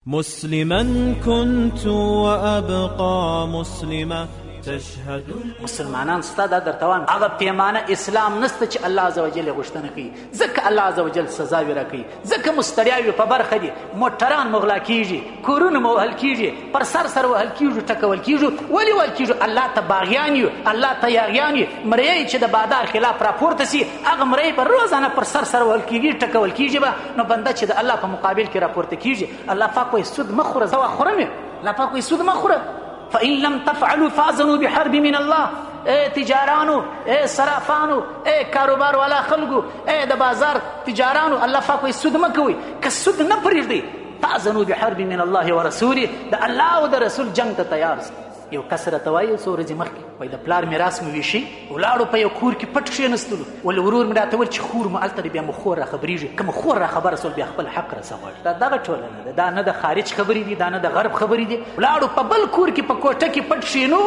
مسلما كنت وأبقى مسلما تشهد. مسلمانان ستا دا درته وایم هغه پیمانه اسلام نسته چې الله عزوجل یې غوښتنه کوي، ځکه الله عزوجل سزاوې راکوي، ځکه مستریاوې په برخه دي. موټران مغلا کیږي، کورونه مو وهل کیږي، پر سر وهل کیږي، ټکول کیږي. ولې وهل کیږي؟ الله ته باغیان یو، الله ته یاغیان یو. مریی چې د بادار خلاف راپورته سي، هغه مریی به روزانه پر سر وهل کیږي، ټکول کیږي به. نو بنده چې د الله په مقابل کې راپورته کیږي، الله پاک وایي سود مه خوره، زه خورم. الله پاک وایي سود مه خوره. فإن لم تفعلوا فأذنوا بحرب من الله. اے تجارانو، اے صرافانو، اے کاروبار والا خلقو، اے د بازار تجارانو، الله پاک وایي سود مه کوئ. که سود نه پرېږدئ فأذنوا بحرب من الله ورسوله، د الله او د رسول جنگ ته تیار سئ. یو کس راته وایي څو ورځې مخکې وایي د پلار میراث مو ویشي، ولاړو په یو کور کې پټ کښېنستلو. ولې ورور مې راته ویل چې خور مو هلته دی، بیا مو خور راخبرېږي. که مو خور راخبره سول بیا خپل حق راسه غواړي. دا دغه ټولنه ده، دا نه د خارج خبرې دي، دا نه د غرب خبرې دي. ولاړو په بل کور کې په کوټه کې پټ کښېنو،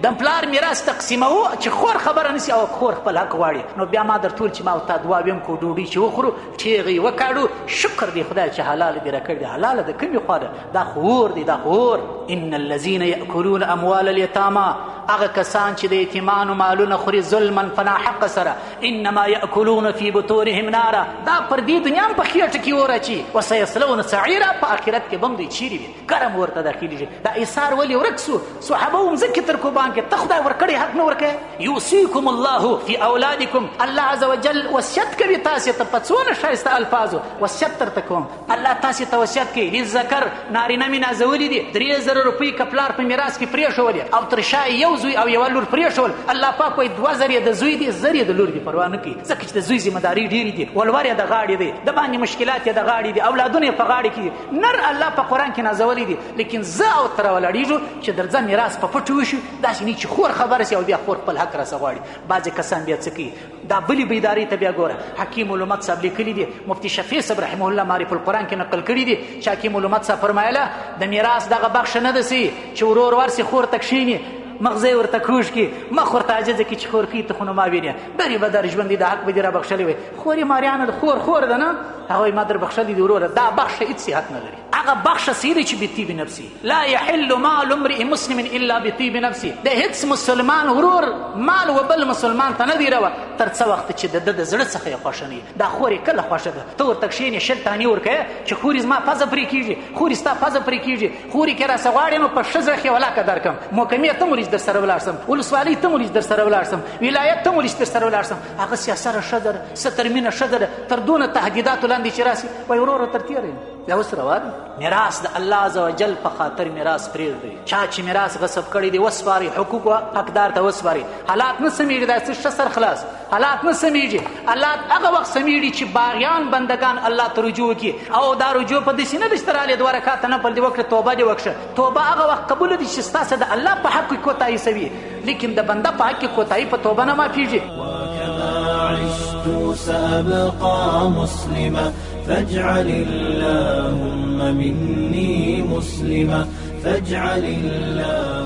د پلار میراث تقسیموو چې خور خبره نسی او خور خپل حق غواړي. نو بیا ما در ټول چې ما او تا دعا ویم کو ډوډۍ چې وخورو، ټیغ یې وکاړو، شکر دی خدای چې حلال دې راکړی دی. حلاله د کومې خوا ده؟ دا خور دی، دا خور. ان الذین یأکلون اموال الیتاما، هغه کسان چې د یتیمانو مالونه خوري ظلما په ناحقه سره، انما یأکلون فی بطونهم نارا، دا پر دې دنیا هم په خېټه کې اور اچي. وسیصلون سعیرا، په آخرت کې به هم دوی چیرې وي، ګرم ورته داخلېږي. دا ایثار ولې ورک سو؟ صحابه هم ځکې تر قربان کې ته خدای ورکړی حق نه ورکوې. یوصیکم الله فی اولادکم، الله عز وجل وصیت کوي تاسې ته په څونه ښایسته الفاظو. وصیت درته کوم، الله تاسې ته وصیت کوي. للذکر، نارینه مې نازولي دي 3000 روپۍ که پلار په میراث کې پرېښولې او تر شا یو زوی او یوه لور پرېښول، الله پاک وایي 2000 یې د زوی دي، 1000 یې د لور دي، پروا نه کوي. ځکه چې د زوی ذمهداري ډېرې دي، ولور یې د غاړې دی، د باندې مشکلات یې د غاړې دي، اولادونه یې په غاړې کې دي. نر الله په قرآن کې نازولی دي. لیکن زه او ته راولاړېږو چې درځه میراث په پټو وشي، داسې نه چې خور خبره سي او بیا خور خپل حق راسه غواړي. بعضې کسان بیا څه کوي؟ دا بلې بیدارۍ ته بیا ګوره. حکیم علومت صاحب لیکلي دي، مفتی شفیع صاحب رحمه الله معرف القرآن کې نقل کړي دي چې حکیم علومت صاحب فرمایله د میراث دغه بخښه نه ده سي چې ورور ورسي خور ته کښېني، مغزه ورته کوږ کړي، مخ ورته عاجزه کړي چې خور کوي ته خو نو ما وینې درې به در ژوند دي، د حق به دې را بخښلی وی. خور یې ماریانه ده، خور ده نه، هغوی ما در بخښلي دي وروره. دا بخښه هېڅ صحت نه لري. هغه بخښه څه دی چې بطیب نفسي. لا یحل مال امرئ مسلم الا بطیب نفسي. د هېڅ مسلمان ورور مال و بل مسلمان ته نه دی روه تر څه وخت چې د ده د زړه څخه یې خوښه نه وي. دا خور یې کله خوښه ده؟ ته ورته کښېنې 10 تانې ورکوې چې خورې زما پزه پرې کېږي، خورې ستا پزه پرې کېږي، خورې کې راسه غواړې نو په ښه زړه کې ولاکه درکړم، محکمې ته مریض در سره ولاړ سم، ولسوالۍ ته مریض در سره ولاړ سم، ولایت ته مریض در سره ولاړ سم. هغه سیاسره ښځه ده، څه ترمینه ښځه ده، تر دونه تهدیداتو لاندې چې راسي وایي وروره تر تېره یم. بیا اوس روا ده. میراث د الله عز وجل په خاطر میراث پرېږدئ. چا چې میراث غصب کړی دی وسپارئ، حقوق حقدار ته وسپارئ. حالات نه سمیږي، دا څه ښه سرخلاص حالات نه سمیږي. حالات هغه وخت سمیږي چې باغیان بندگان الله ته رجوع وکړي. او دا رجوع په داسې نه ده چې ته رالې 2 رکعته نفل دې وکړه، توبه دې وکړه. توبه هغه وخت قبوله دي چې ستاسې د الله په حق کې کوتاهي سوي، لیکن د بنده په حق کې کوتاهي په توبه نه معافېږي. عشت سأبقى مسلما فاجعل اللهم مني مسلما فاجعل الله